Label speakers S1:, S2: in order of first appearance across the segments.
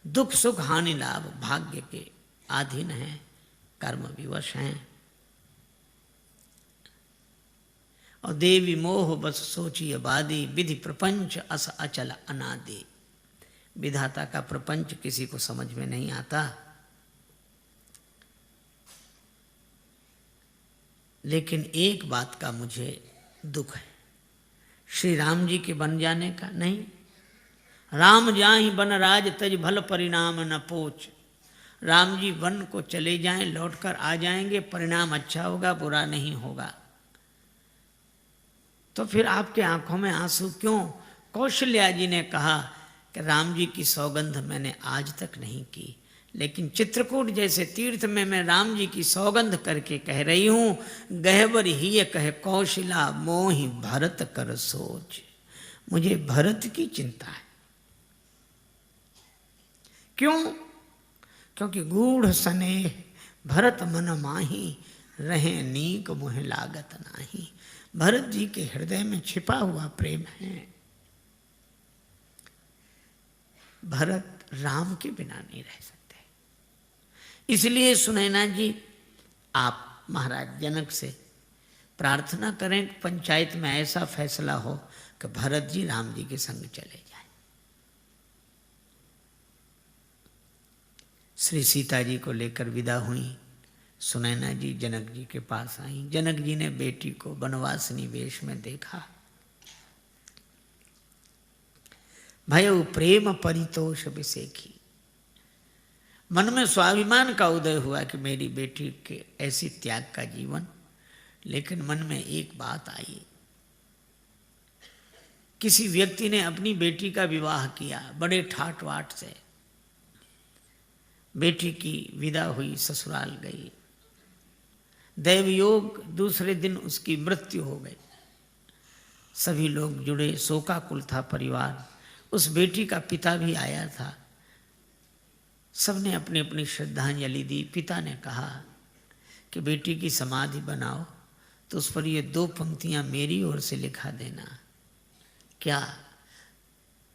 S1: दुख सुख हानि लाभ भाग्य के अधीन हैं, कर्म विवश हैं। और देवी मोह बस सोचिए बादी, विधि प्रपंच अस अचल अनादि। विधाता का प्रपंच किसी को समझ में नहीं आता, लेकिन एक बात का मुझे दुख है, श्री राम जी के बन जाने का नहीं। राम जाहि बन राज तज भल परिणाम न पोच। राम जी वन को चले जाएं, लौटकर आ जाएंगे, परिणाम अच्छा होगा, बुरा नहीं होगा। तो फिर आपके आंखों में आंसू क्यों? कौशल्या जी ने कहा कि राम जी की सौगंध मैंने आज तक नहीं की, लेकिन चित्रकूट जैसे तीर्थ में मैं राम जी की सौगंध करके कह रही हूं, गहवर ही कहे कौशला मोहि भरत कर सोच। मुझे भरत की चिंता है। क्यों? क्योंकि गूढ़ स्नेह भरत मन माही, रहे नीक मुह लागत नाही। भरत जी के हृदय में छिपा हुआ प्रेम है। भरत राम के बिना नहीं रह सकते। इसलिए सुनैना जी, आप महाराज जनक से प्रार्थना करें, पंचायत में ऐसा फैसला हो कि भरत जी राम जी के संग चले जाएं। श्री सीता जी को लेकर विदा हुई। सुनैना जी जनक जी के पास आई। जनक जी ने बेटी को वनवासिनी वेश में देखा। भयउ प्रेम परितोष विसेखी। मन में स्वाभिमान का उदय हुआ कि मेरी बेटी के ऐसी त्याग का जीवन। लेकिन मन में एक बात आई, किसी व्यक्ति ने अपनी बेटी का विवाह किया बड़े ठाट वाट से। बेटी की विदा हुई, ससुराल गई। दैवयोग दूसरे दिन उसकी मृत्यु हो गई। सभी लोग जुड़े, शोकाकुल था परिवार। उस बेटी का पिता भी आया था। सबने अपनी अपनी श्रद्धांजलि दी। पिता ने कहा कि बेटी की समाधि बनाओ तो उस पर ये 2 पंक्तियां मेरी ओर से लिखा देना। क्या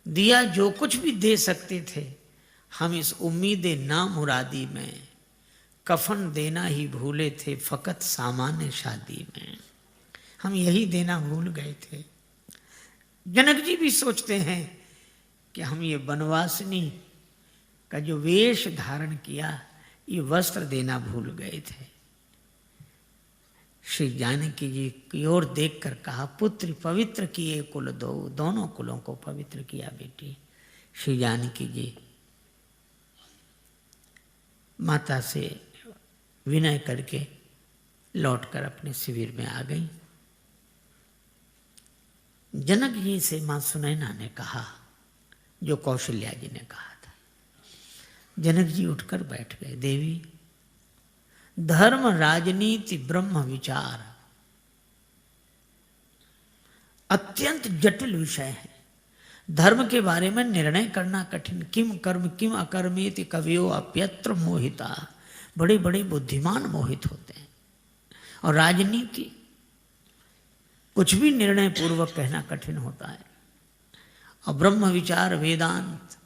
S1: दिया? जो कुछ भी दे सकते थे हम इस उम्मीद ना मुरादी में, कफन देना ही भूले थे फकत सामान्य शादी में। हम यही देना भूल गए थे। जनक जी भी सोचते हैं कि हम ये वनवासिनी का जो वेश धारण किया, ये वस्त्र देना भूल गए थे। श्री जानकी जी की ओर देखकर कहा, पुत्र पवित्र किए कुल दो। दोनों कुलों को पवित्र किया बेटी। श्री जानकी जी माता से विनय करके लौटकर अपने शिविर में आ गई। जनक जी से मां सुनैना ने कहा जो कौशल्या जी ने कहा था। जनक जी उठकर बैठ गए। देवी, धर्म राजनीति ब्रह्म विचार अत्यंत जटिल विषय है। धर्म के बारे में निर्णय करना कठिन। किम कर्म किम अकर्मेति कवियो अप्यत्र मोहिता। बड़े बड़े बुद्धिमान मोहित होते हैं। और राजनीति कुछ भी निर्णय पूर्वक कहना कठिन होता है। और ब्रह्म विचार वेदांत,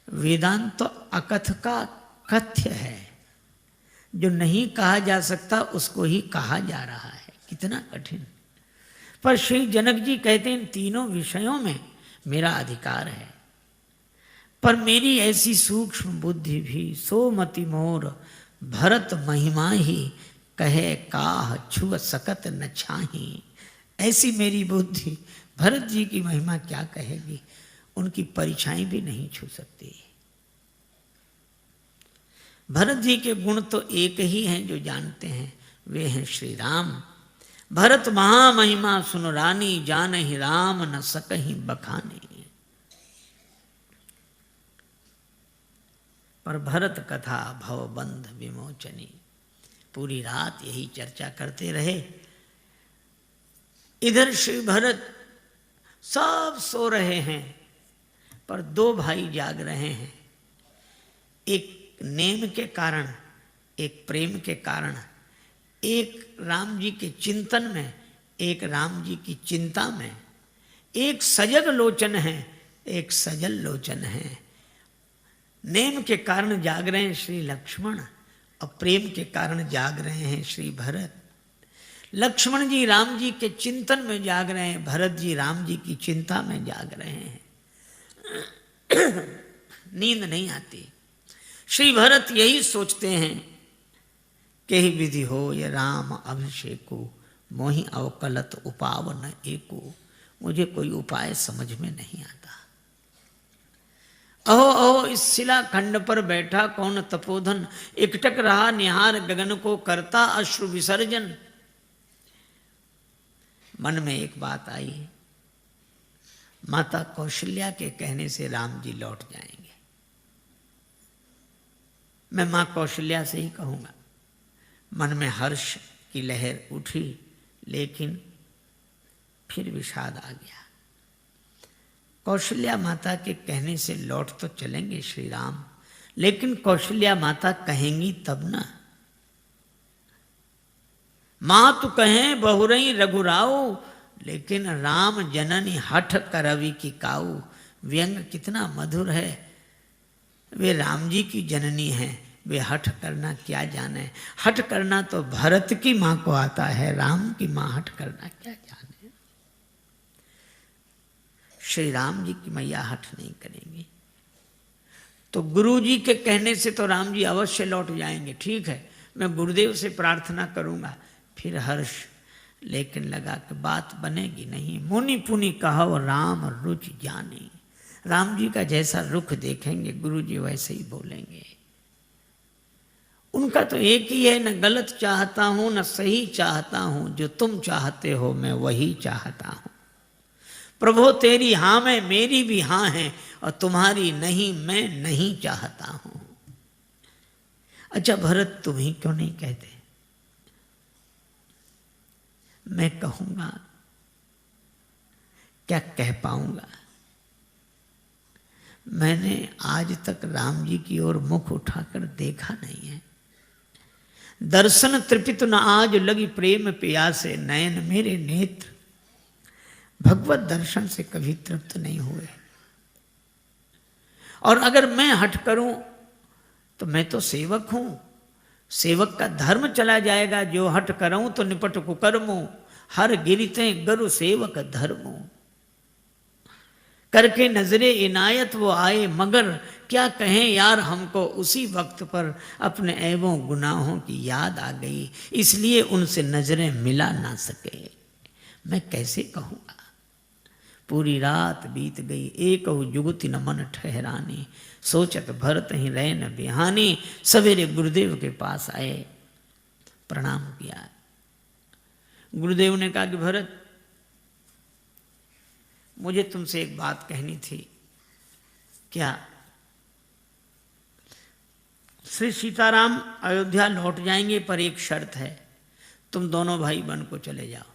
S1: वेदांत तो अकथ का कथ्य है। जो नहीं कहा जा सकता उसको ही कहा जा रहा है। कितना कठिन। पर श्री जनक जी कहते हैं इन तीनों विषयों में मेरा अधिकार है, पर मेरी ऐसी सूक्ष्म बुद्धि भी सोमति मोर भरत महिमा ही कहे काह छुअ सकत न छाही। ऐसी मेरी बुद्धि भरत जी की महिमा क्या कहेगी, उनकी परीक्षाएं भी नहीं छू सकती। भरत जी के गुण तो एक ही हैं जो जानते हैं, वे हैं श्री राम। भरत महामहिमा सुन रानी, जानहि राम न सकहि बखानी। पर भरत कथा भवबंध विमोचनी। पूरी रात यही चर्चा करते रहे। इधर श्री भरत सब सो रहे हैं, पर 2 भाई जाग रहे हैं। एक नेम के कारण, एक प्रेम के कारण, एक राम जी के चिंतन में, एक राम जी की चिंता में। एक सजग लोचन है, एक सजल लोचन है। नेम के कारण जाग रहे हैं श्री लक्ष्मण और प्रेम के कारण जाग रहे हैं श्री भरत। लक्ष्मण जी राम जी के चिंतन में जाग रहे हैं, भरत जी राम जी की चिंता में जाग रहे हैं। नींद नहीं आती। श्री भरत यही सोचते हैं कि ही विधि हो ये राम अभिषेको मोहि अवकलत उपावन एको। मुझे कोई उपाय समझ में नहीं आता। अहो अहो इस शिला खंड पर बैठा कौन तपोधन, एकटक रहा निहार गगन को करता अश्रु विसर्जन। मन में एक बात आई, माता कौशल्या के कहने से राम जी लौट जाएंगे। मैं मां कौशल्या से ही कहूंगा। मन में हर्ष की लहर उठी, लेकिन फिर विषाद आ गया। कौशल्या माता के कहने से लौट तो चलेंगे श्री राम, लेकिन कौशल्या माता कहेंगी तब ना। मां तो कहें बहुरई रघुराऊ, लेकिन राम जननी हठ करवि की काऊ। व्यंग कितना मधुर है। वे राम जी की जननी हैं, वे हठ करना क्या जाने। हठ करना तो भरत की मां को आता है, राम की मां हठ करना क्या जाने। श्री राम जी की मैया हठ नहीं करेंगी। तो गुरु जी के कहने से तो राम जी अवश्य लौट जाएंगे। ठीक है, मैं गुरुदेव से प्रार्थना करूंगा। फिर हर्ष, लेकिन लगा कि बात बनेगी नहीं। मुनि पुनि कहो राम रुचि जानी। राम जी का जैसा रुख देखेंगे गुरु जी वैसे ही बोलेंगे। उनका तो एक ही है, न गलत चाहता हूं न सही चाहता हूं, जो तुम चाहते हो मैं वही चाहता हूं। प्रभु तेरी हां में मेरी भी हां है, और तुम्हारी नहीं मैं नहीं चाहता हूं। अच्छा भरत तुम ही क्यों नहीं कहते? मैं कहूंगा, क्या कह पाऊंगा? मैंने आज तक राम जी की ओर मुख उठाकर देखा नहीं है। दर्शन तृपित न आज लगी प्रेम प्यासे, नयन मेरे नेत्र भगवत दर्शन से कभी तृप्त नहीं हुए। और अगर मैं हट करूं तो मैं तो सेवक हूं। सेवक का धर्म चला जाएगा। जो हट करऊं तो निपट कुकर्मो, हर गिरते गरु सेवक धर्मो। करके नजरे इनायत वो आए, मगर क्या कहें यार हमको। उसी वक्त पर अपने ऐबों गुनाहों की याद आ गई, इसलिए उनसे नजरें मिला ना सके। मैं कैसे कहूँगा? पूरी रात बीत गई, एक जुगति न मन ठहरानी। सोचत भरत ही रहे न बिहानी। सवेरे गुरुदेव के पास आए, प्रणाम किया। गुरुदेव ने कहा कि भरत, मुझे तुमसे एक बात कहनी थी। क्या? श्री सीताराम अयोध्या लौट जाएंगे, पर एक शर्त है, तुम दोनों भाई वन को चले जाओ।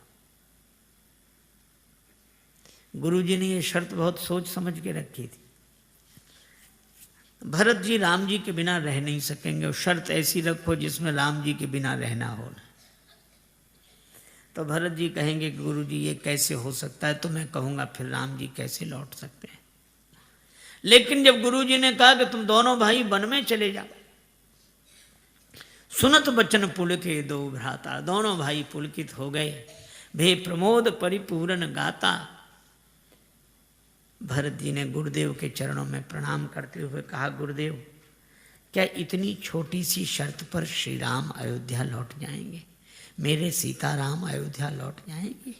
S1: गुरुजी ने ये शर्त बहुत सोच समझ के रखी थी। भरत जी राम जी के बिना रह नहीं सकेंगे, और शर्त ऐसी रखो जिसमें राम जी के बिना रहना हो। तो भरत जी कहेंगे कि गुरु जी ये कैसे हो सकता है? तो मैं कहूंगा फिर राम जी कैसे लौट सकते हैं? लेकिन जब गुरु जी ने कहा कि तुम दोनों भाई वन में चले जाओ, सुनत बचन पुलके दो भ्राता। दोनों भाई पुलकित हो गए, भे प्रमोद परिपूर्ण गाता। भरत जी ने गुरुदेव के चरणों में प्रणाम करते हुए कहा, गुरुदेव क्या इतनी छोटी सी शर्त पर श्री राम अयोध्या लौट जाएंगे? मेरे सीताराम अयोध्या लौट जाएंगे?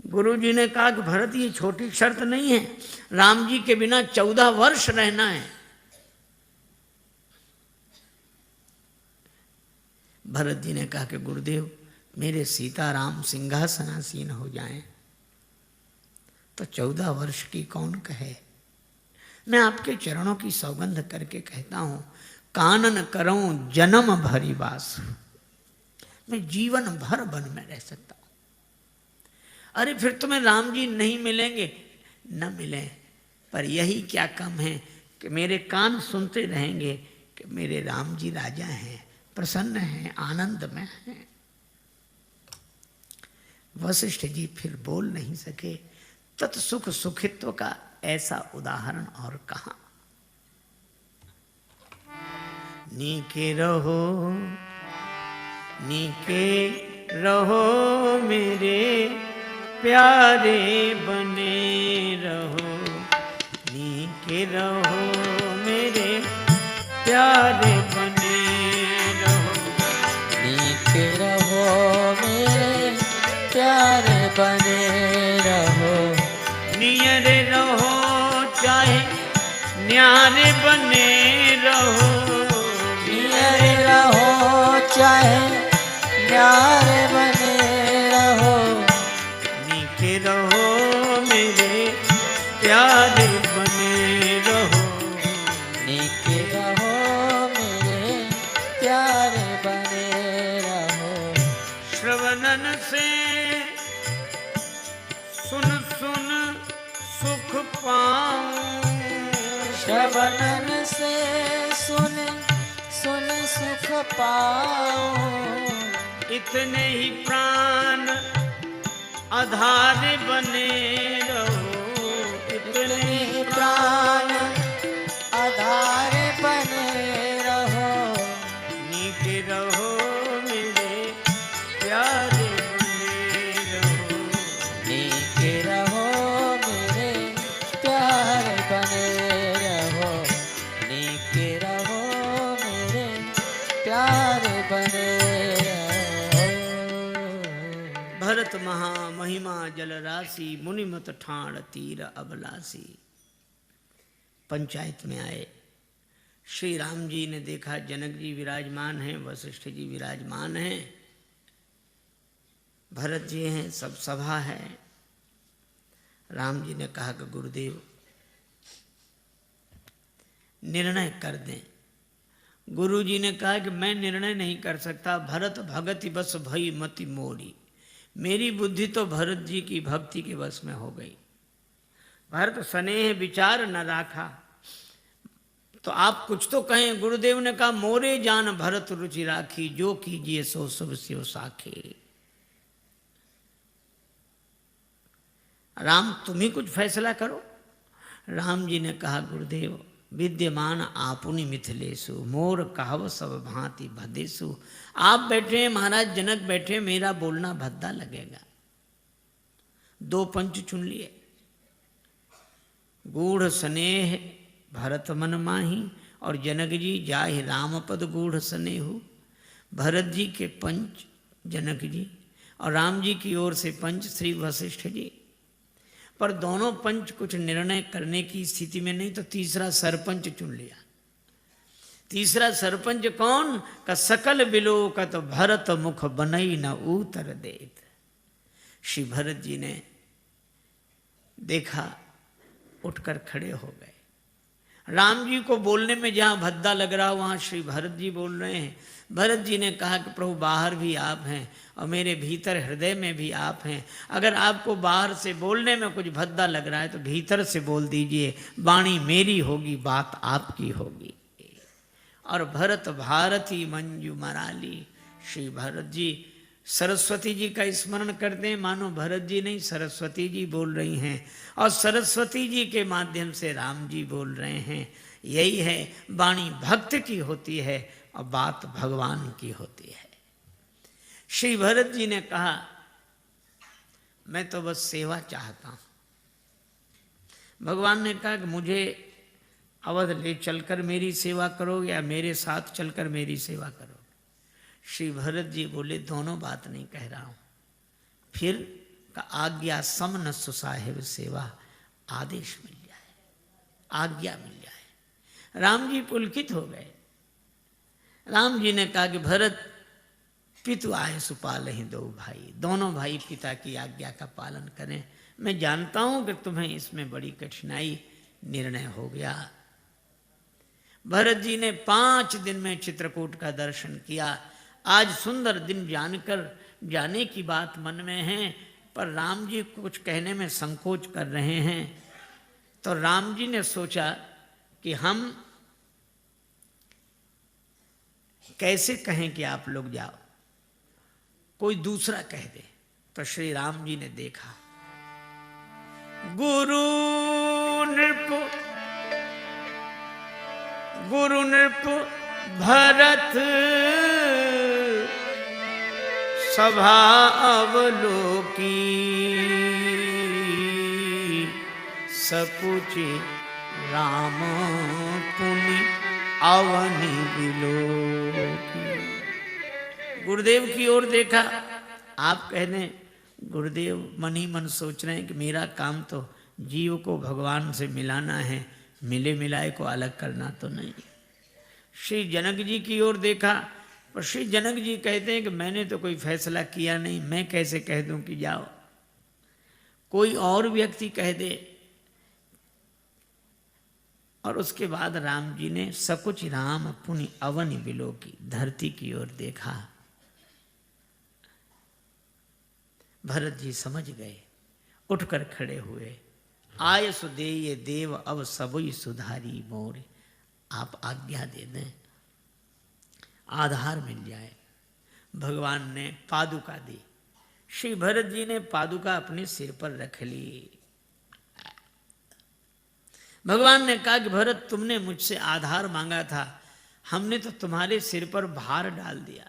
S1: गुरु जी ने कहा कि भरत ये छोटी शर्त नहीं है, राम जी के बिना 14 वर्ष रहना है। भरत जी ने कहा कि गुरुदेव मेरे सीताराम सिंहासनासीन हो जाएं तो 14 वर्ष की कौन कहे। मैं आपके चरणों की सौगंध करके कहता हूं, कानन करऊं जन्म भरी बास। मैं जीवन भर वन में रह सकता हूं। अरे फिर तुम्हें राम जी नहीं मिलेंगे, न मिले, पर यही क्या कम है कि मेरे कान सुनते रहेंगे कि मेरे राम जी राजा हैं, प्रसन्न हैं, आनंद में हैं। वशिष्ठ जी फिर बोल नहीं सके। तत्सुख सुखित्व का ऐसा उदाहरण और कहाँ। नीके रहो, नीके रहो मेरे प्यारे बने रहो, नीके रहो मेरे प्यारे बने रहो,
S2: नीके रहो मेरे प्यारे बने रहो,
S1: नियरे रहो चाहे न्यारे बने रहो,
S2: नियरे रहो चाहे न्यारे बने रहो,
S1: नीके रहो मेरे प्यारे बने रहो,
S2: नीके रहो मेरे प्यारे बने रहो।
S1: श्रवणन से सुन सुन सुख पाऊं,
S2: श्रवणन से सुन सुन सुख पाऊं,
S1: इतने ही प्राण आधार बने रहो, इतने ही
S2: प्राण आधार बने रहो,
S1: नीके रहो मेरे प्यारे बने रहो,
S2: नीके रहो मेरे प्यारे बने रहो, नीके रहो मेरे प्यारे बने रहो।
S1: भरत महा महिमा जल राशि, मुनिमत ठाण तीर अबलासी। पंचायत में आए, श्री राम जी ने देखा जनक जी विराजमान हैं, वशिष्ठ जी विराजमान हैं, भरत जी हैं, सब सभा है। राम जी ने कहा कि गुरुदेव निर्णय कर दें। गुरु जी ने कहा कि मैं निर्णय नहीं कर सकता, भरत भगति बस भई मति मोरी, मेरी बुद्धि तो भरत जी की भक्ति के बस में हो गई। भरत स्नेह विचार न राखा, तो आप कुछ तो कहें। गुरुदेव ने कहा मोरे जान भरत रुचि राखी, जो कीजिए सो शुभ स्यो साखे। राम तुम ही कुछ फैसला करो। राम जी ने कहा गुरुदेव विद्यमान आपुनि मिथिलेशु, मोर कहव सब भांति भदेशु। आप बैठे हैं, महाराज जनक बैठे, मेरा बोलना भद्दा लगेगा। दो पंच चुन लिए, गूढ़ स्नेह भरत मन माही, और जनक जी जाहि राम पद गूढ़ स्नेहु। भरत जी के पंच जनक जी, और राम जी की ओर से पंच श्री वशिष्ठ जी। पर दोनों पंच कुछ निर्णय करने की स्थिति में नहीं, तो तीसरा सरपंच चुन लिया। तीसरा सरपंच कौन? का सकल बिलोकत भरत मुख बनई न उतर देत। श्री भरत जी ने देखा, उठकर खड़े हो गए। राम जी को बोलने में जहाँ भद्दा लग रहा वहाँ श्री भरत जी बोल रहे हैं। भरत जी ने कहा कि प्रभु बाहर भी आप हैं और मेरे भीतर हृदय में भी आप हैं। अगर आपको बाहर से बोलने में कुछ भद्दा लग रहा है तो भीतर से बोल दीजिए, वाणी मेरी होगी, बात आपकी होगी। और भरत भारती मंजू मराली। श्री भरत जी सरस्वती जी का स्मरण करते हैं, मानो भरत जी नहीं सरस्वती जी बोल रही हैं, और सरस्वती जी के माध्यम से राम जी बोल रहे हैं। यही है, वाणी भक्त की होती है और बात भगवान की होती है। श्री भरत जी ने कहा मैं तो बस सेवा चाहता हूं। भगवान ने कहा कि मुझे अवध ले चलकर मेरी सेवा करो या मेरे साथ चलकर मेरी सेवा करो। श्री भरत जी बोले दोनों बात नहीं कह रहा हूं। फिर का आज्ञा सम न सुसाहेब सेवा, आदेश मिल जाए, आज्ञा मिल जाए। राम जी पुलकित हो गए। राम जी ने कहा कि भरत पितु आए सुपाल ही दो भाई, दोनों भाई पिता की आज्ञा का पालन करें। मैं जानता हूं कि तुम्हें इसमें बड़ी कठिनाई, निर्णय हो गया। भरत जी ने 5 दिन में चित्रकूट का दर्शन किया। आज सुंदर दिन जानकर जाने की बात मन में है, पर राम जी कुछ कहने में संकोच कर रहे हैं। तो राम जी ने सोचा कि हम कैसे कहें कि आप लोग जाओ, कोई दूसरा कह दे। तो श्री राम जी ने देखा, गुरु नृप भरत सभा अवलोकी सकुचि राम पुनि अवनि विलोकी। गुरुदेव की ओर देखा। आप कह दें गुरुदेव मन ही मन सोच रहे हैं कि मेरा काम तो जीव को भगवान से मिलाना है, मिले मिलाए को अलग करना तो नहीं। श्री जनक जी की ओर देखा, पर श्री जनक जी कहते हैं कि मैंने तो कोई फैसला किया नहीं, मैं कैसे कह दूं कि जाओ। कोई और व्यक्ति कह दे। और उसके बाद राम जी ने सकुच राम पुनि अवनि विलोकी, धरती की ओर देखा। भरत जी समझ गए, उठकर खड़े हुए। आय सुदेय देव अब सबई सुधारी मोर। आप आज्ञा दे दें, आधार मिल जाए। भगवान ने पादुका दी। श्री भरत जी ने पादुका अपने सिर पर रख ली। भगवान ने कहा कि भरत तुमने मुझसे आधार मांगा था, हमने तो तुम्हारे सिर पर भार डाल दिया।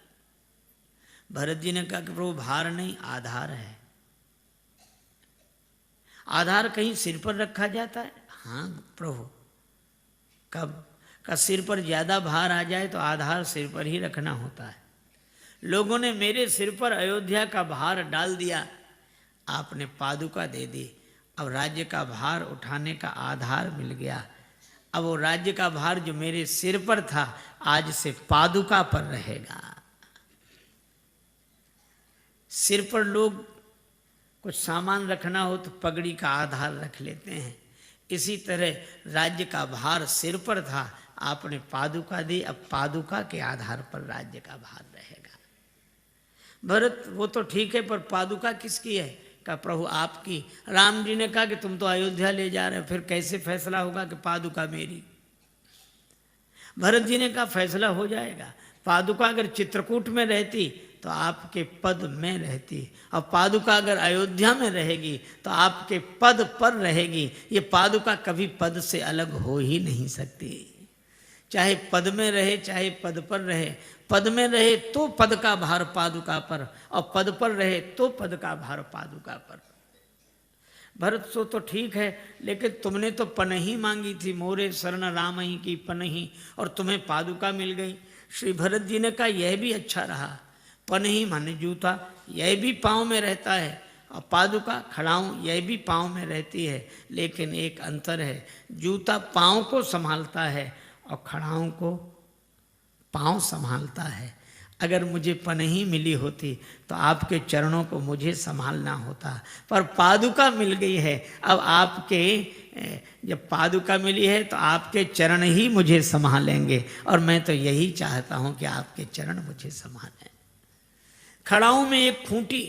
S1: भरत जी ने कहा कि प्रभु भार नहीं, आधार है। आधार कहीं सिर पर रखा जाता है? हाँ प्रभु। कब का सिर पर ज्यादा भार आ जाए तो आधार सिर पर ही रखना होता है। लोगों ने मेरे सिर पर अयोध्या का भार डाल दिया, आपने पादुका दे दी। अब राज्य का भार उठाने का आधार मिल गया। अब वो राज्य का भार जो मेरे सिर पर था आज से पादुका पर रहेगा। सिर पर लोग कुछ सामान रखना हो तो पगड़ी का आधार रख लेते हैं। इसी तरह राज्य का भार सिर पर था, आपने पादुका दी, अब पादुका के आधार पर राज्य का भार रहेगा। भरत वो तो ठीक है, पर पादुका किसकी है? का प्रभु आपकी। राम जी ने कहा कि तुम तो अयोध्या ले जा रहे हो, फिर कैसे फैसला होगा कि पादुका मेरी? भरत जी ने कहा फैसला हो जाएगा। पादुका अगर चित्रकूट में रहती तो आपके पद में रहती, और पादुका अगर अयोध्या में रहेगी तो आपके पद पर रहेगी। ये पादुका कभी पद से अलग हो ही नहीं सकती। चाहे पद में रहे चाहे पद पर रहे। पद में रहे तो पद का भार पादुका पर, और पद पर रहे तो पद का भार पादुका पर। भरत सो तो ठीक है, लेकिन तुमने तो पनही मांगी थी, मोरे शरण राम ही की पनही, और तुम्हें पादुका मिल गई। श्री भरत जी ने कहा यह भी अच्छा रहा। पनही माने जूता, यह भी पाँव में रहता है, और पादुका खड़ाऊं यह भी पाँव में रहती है। लेकिन एक अंतर है, जूता पाँव को संभालता है और खड़ाऊं को पाँव संभालता है। अगर मुझे पनही मिली होती तो आपके चरणों को मुझे संभालना होता, पर पादुका मिल गई है। अब आपके जब पादुका मिली है तो आपके चरण ही मुझे संभालेंगे, और मैं तो यही चाहता हूं कि आपके चरण मुझे संभालें। खड़ाऊं में एक खूंटी,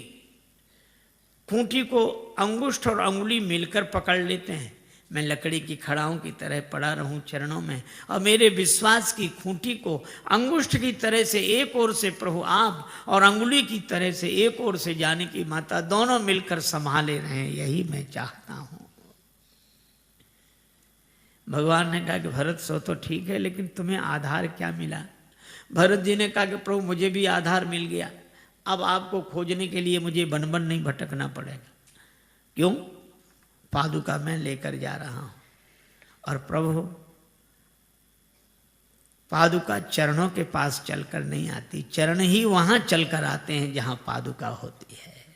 S1: खूंटी को अंगुष्ठ और अंगुली मिलकर पकड़ लेते हैं। मैं लकड़ी की खड़ाऊं की तरह पड़ा रहूं चरणों में, और मेरे विश्वास की खूंटी को अंगुष्ठ की तरह से एक ओर से प्रभु आप और अंगुली की तरह से एक ओर से जाने की माता दोनों मिलकर संभाले रहें, यही मैं चाहता हूं। भगवान ने कहा कि भरत सो तो ठीक है, लेकिन तुम्हें आधार क्या मिला? भरत जी ने कहा कि प्रभु मुझे भी आधार मिल गया। अब आपको खोजने के लिए मुझे वन वन नहीं भटकना पड़ेगा। क्यों? पादुका मैं लेकर जा रहा हूं, और प्रभु पादुका चरणों के पास चलकर नहीं आती, चरण ही वहां चलकर आते हैं जहां पादुका होती है।